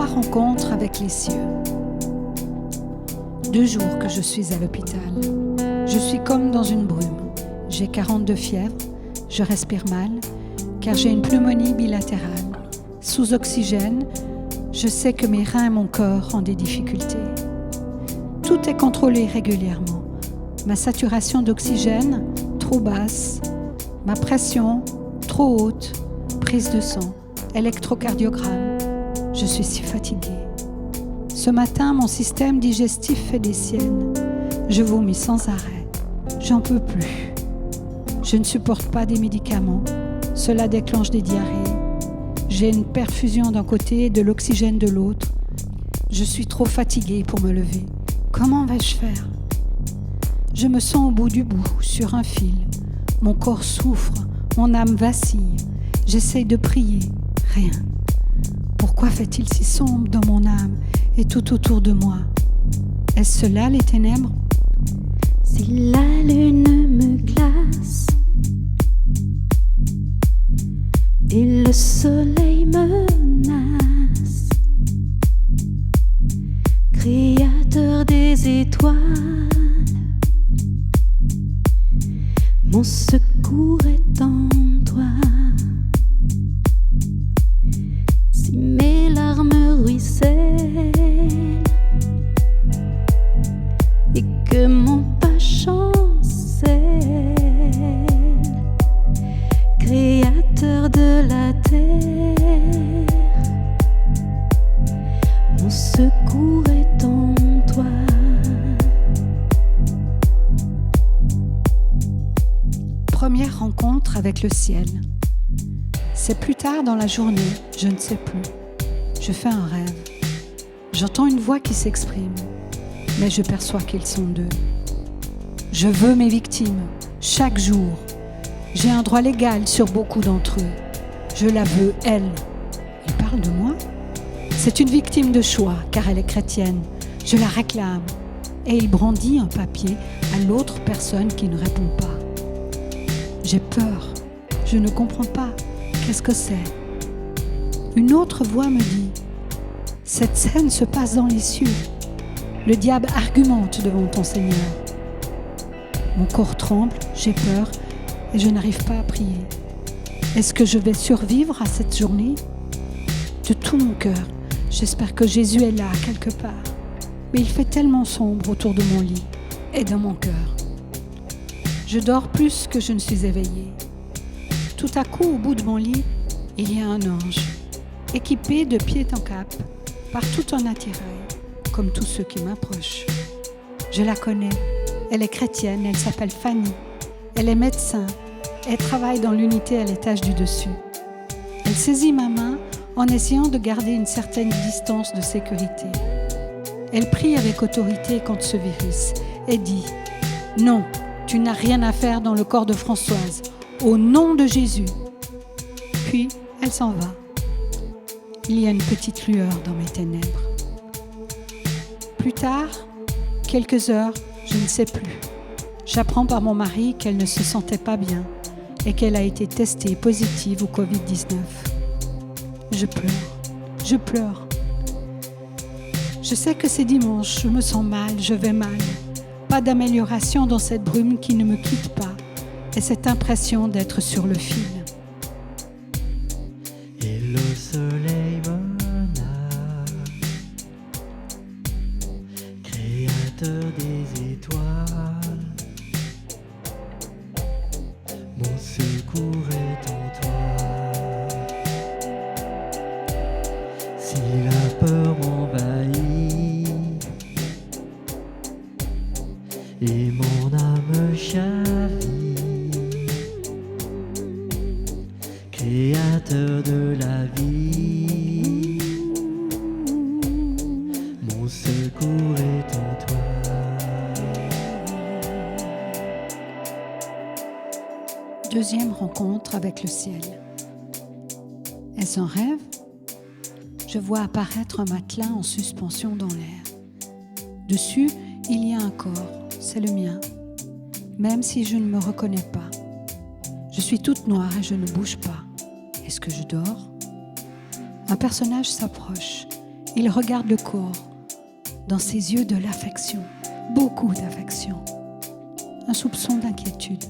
3 rencontres avec les cieux. 2 jours que je suis à l'hôpital. Je suis comme dans une brume. J'ai 42 fièvres, je respire mal, car j'ai une pneumonie bilatérale. Sous oxygène, je sais que mes reins et mon corps ont des difficultés. Tout est contrôlé régulièrement. Ma saturation d'oxygène, trop basse. Ma pression, trop haute. Prise de sang, électrocardiogramme. Je suis si fatiguée. Ce matin, mon système digestif fait des siennes. Je vomis sans arrêt. J'en peux plus. Je ne supporte pas des médicaments. Cela déclenche des diarrhées. J'ai une perfusion d'un côté et de l'oxygène de l'autre. Je suis trop fatiguée pour me lever. Comment vais-je faire ? Je me sens au bout du bout, sur un fil. Mon corps souffre, mon âme vacille. J'essaye de prier, rien. Pourquoi fait-il si sombre dans mon âme et tout autour de moi ? Est-ce cela les ténèbres ? Si la lune me glace et le soleil menace, Créateur des étoiles, mon secours est en toi. Si mes larmes ruissellent et que mon pas chancelle, Créateur de la terre, mon secours est en toi. Première rencontre avec le ciel. C'est plus tard dans la journée, je ne sais plus. Je fais un rêve. J'entends une voix qui s'exprime, mais je perçois qu'ils sont 2. Je veux mes victimes, chaque jour. J'ai un droit légal sur beaucoup d'entre eux. Je la veux, elle. Il parle de moi ? C'est une victime de choix, car elle est chrétienne. Je la réclame. Et il brandit un papier à l'autre personne qui ne répond pas. J'ai peur. Je ne comprends pas. Qu'est-ce que c'est ? Une autre voix me dit « Cette scène se passe dans les cieux. Le diable argumente devant ton Seigneur. » Mon corps tremble, j'ai peur et je n'arrive pas à prier. Est-ce que je vais survivre à cette journée ? De tout mon cœur, j'espère que Jésus est là quelque part. Mais il fait tellement sombre autour de mon lit et dans mon cœur. Je dors plus que je ne suis éveillée. Tout à coup, au bout de mon lit, il y a un ange, équipé de pied en cap, par tout un attirail, comme tous ceux qui m'approchent. Je la connais, elle est chrétienne, elle s'appelle Fanny, elle est médecin, elle travaille dans l'unité à l'étage du dessus. Elle saisit ma main en essayant de garder une certaine distance de sécurité. Elle prie avec autorité contre ce virus et dit « Non, tu n'as rien à faire dans le corps de Françoise, au nom de Jésus !» Puis, elle s'en va. Il y a une petite lueur dans mes ténèbres. Plus tard, quelques heures, je ne sais plus. J'apprends par mon mari qu'elle ne se sentait pas bien et qu'elle a été testée positive au Covid-19. Je pleure. Je sais que c'est dimanche, je me sens mal, je vais mal. Pas d'amélioration dans cette brume qui ne me quitte pas et cette impression d'être sur le fil. Et le soleil menace, Créateur des étoiles, mon secours est en toi. Si la peur m'envahit et mon âme chavit, Créateur de la vie, mon secours est en toi. Deuxième rencontre avec le ciel. Est-ce un rêve ? Je vois apparaître un matelas en suspension dans l'air. Dessus, il y a un corps, c'est le mien, même si je ne me reconnais pas. Je suis toute noire et je ne bouge pas. Est-ce que je dors ? Un personnage s'approche. Il regarde le corps. Dans ses yeux de l'affection, beaucoup d'affection. Un soupçon d'inquiétude.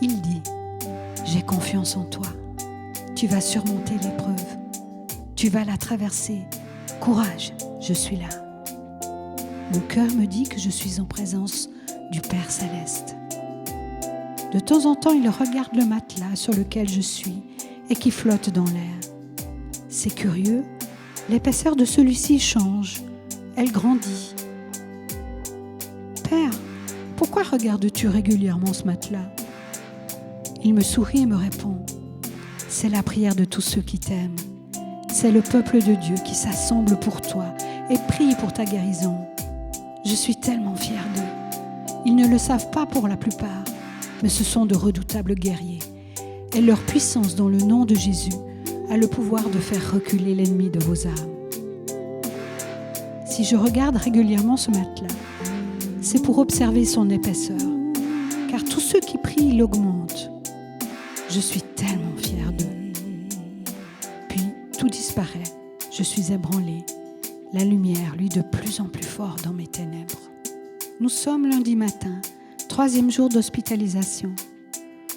Il dit, j'ai confiance en toi. Tu vas surmonter l'épreuve. Tu vas la traverser. Courage, je suis là. Mon cœur me dit que je suis en présence du Père Céleste. De temps en temps, il regarde le matelas sur lequel je suis et qui flotte dans l'air. C'est curieux, l'épaisseur de celui-ci change, elle grandit. Père, pourquoi regardes-tu régulièrement ce matelas ? Il me sourit et me répond, c'est la prière de tous ceux qui t'aiment. C'est le peuple de Dieu qui s'assemble pour toi et prie pour ta guérison. Je suis tellement fière d'eux. Ils ne le savent pas pour la plupart, mais ce sont de redoutables guerriers. Et leur puissance dans le nom de Jésus a le pouvoir de faire reculer l'ennemi de vos âmes. Si je regarde régulièrement ce matelas, c'est pour observer son épaisseur, car tous ceux qui prient l'augmentent. Je suis tellement fière d'eux. Puis tout disparaît, je suis ébranlée. La lumière luit de plus en plus fort dans mes ténèbres. Nous sommes lundi matin, 3e jour d'hospitalisation.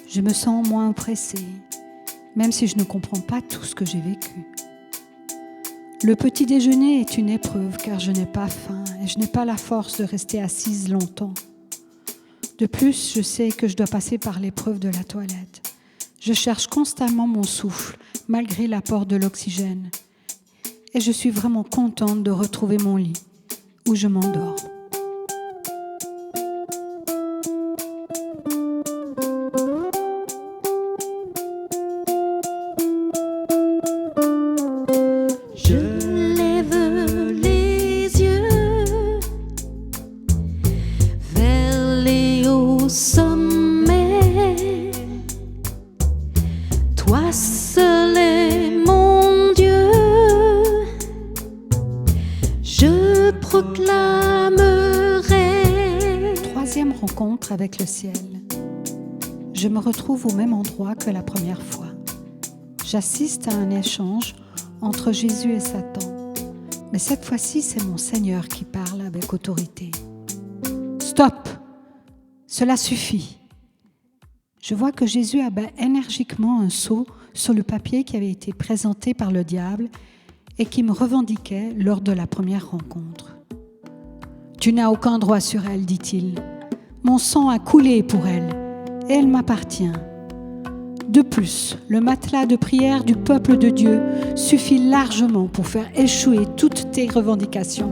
Je me sens moins oppressée, même si je ne comprends pas tout ce que j'ai vécu. Le petit déjeuner est une épreuve car je n'ai pas faim et je n'ai pas la force de rester assise longtemps. De plus, je sais que je dois passer par l'épreuve de la toilette. Je cherche constamment mon souffle malgré l'apport de l'oxygène. Et je suis vraiment contente de retrouver mon lit où je m'endors. Sommet, toi seul est mon Dieu, je proclamerai. 3e rencontre avec le ciel. Je me retrouve au même endroit que la première fois. J'assiste à un échange entre Jésus et Satan. Mais cette fois-ci, c'est mon Seigneur qui parle avec autorité. Stop! Cela suffit. Je vois que Jésus abat énergiquement un sceau sur le papier qui avait été présenté par le diable et qui me revendiquait lors de la première rencontre. « Tu n'as aucun droit sur elle, dit-il. Mon sang a coulé pour elle et elle m'appartient. De plus, le matelas de prière du peuple de Dieu suffit largement pour faire échouer toutes tes revendications.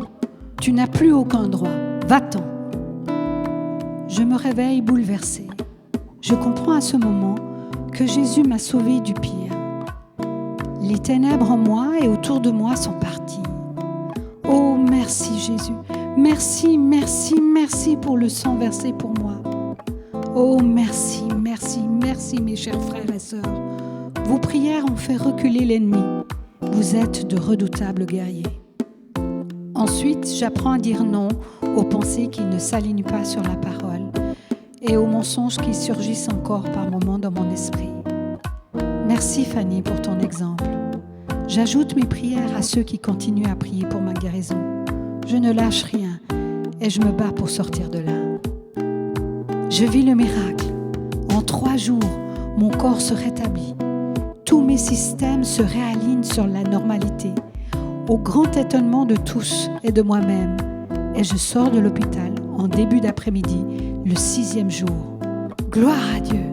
Tu n'as plus aucun droit. Va-t'en. » Je me réveille bouleversée. Je comprends à ce moment que Jésus m'a sauvée du pire. Les ténèbres en moi et autour de moi sont parties. Oh, merci Jésus. Merci, merci, merci pour le sang versé pour moi. Oh, merci, merci, merci mes chers frères et sœurs. Vos prières ont fait reculer l'ennemi. Vous êtes de redoutables guerriers. Ensuite, j'apprends à dire non aux pensées qui ne s'alignent pas sur la parole et aux mensonges qui surgissent encore par moments dans mon esprit. Merci Fanny pour ton exemple. J'ajoute mes prières à ceux qui continuent à prier pour ma guérison. Je ne lâche rien et je me bats pour sortir de là. Je vis le miracle. En 3 jours, mon corps se rétablit. Tous mes systèmes se réalignent sur la normalité, au grand étonnement de tous et de moi-même. Et je sors de l'hôpital en début d'après-midi, le 6e jour. Gloire à Dieu!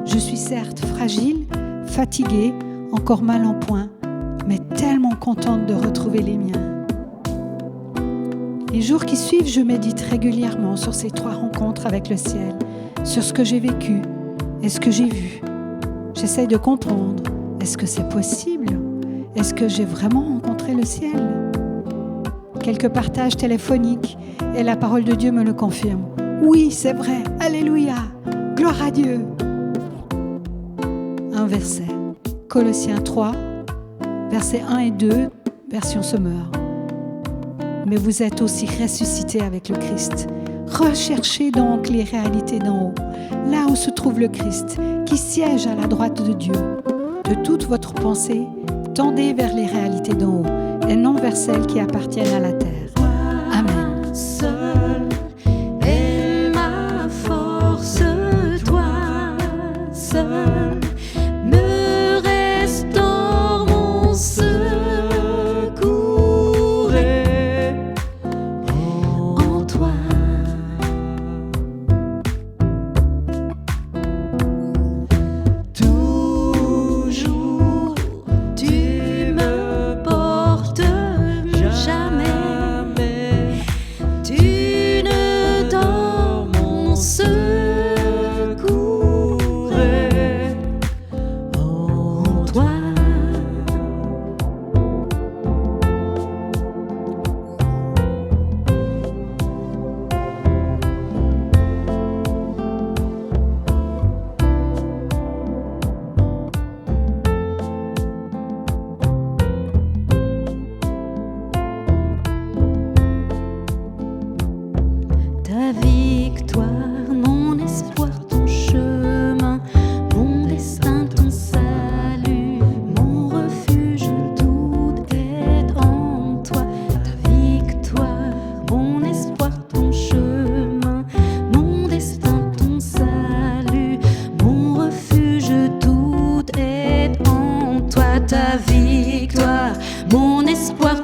Je suis certes fragile, fatiguée, encore mal en point, mais tellement contente de retrouver les miens. Les jours qui suivent, je médite régulièrement sur ces 3 rencontres avec le ciel, sur ce que j'ai vécu et ce que j'ai vu. J'essaie de comprendre, est-ce que c'est possible? Est-ce que j'ai vraiment rencontré le ciel? Quelques partages téléphoniques et la parole de Dieu me le confirme. Oui, c'est vrai, alléluia, gloire à Dieu. Un verset, Colossiens 3, versets 1 et 2, version Semeur. Mais vous êtes aussi ressuscités avec le Christ. Recherchez donc les réalités d'en haut, là où se trouve le Christ, qui siège à la droite de Dieu. De toute votre pensée, tendez vers les réalités d'en haut, et non universelles qui appartiennent à la terre. Amen. Seul est ma force, toi seul me restaure mon secours est en toi. Toujours tu me portes, jamais tu ne dors, mon secours est en toi. Ta victoire, mon espoir, ton chemin, mon destin, ton salut, mon refuge, tout est en toi. Ta victoire, mon espoir, ton chemin, mon destin, ton salut, mon refuge, tout est en toi. Ta victoire, mon espoir,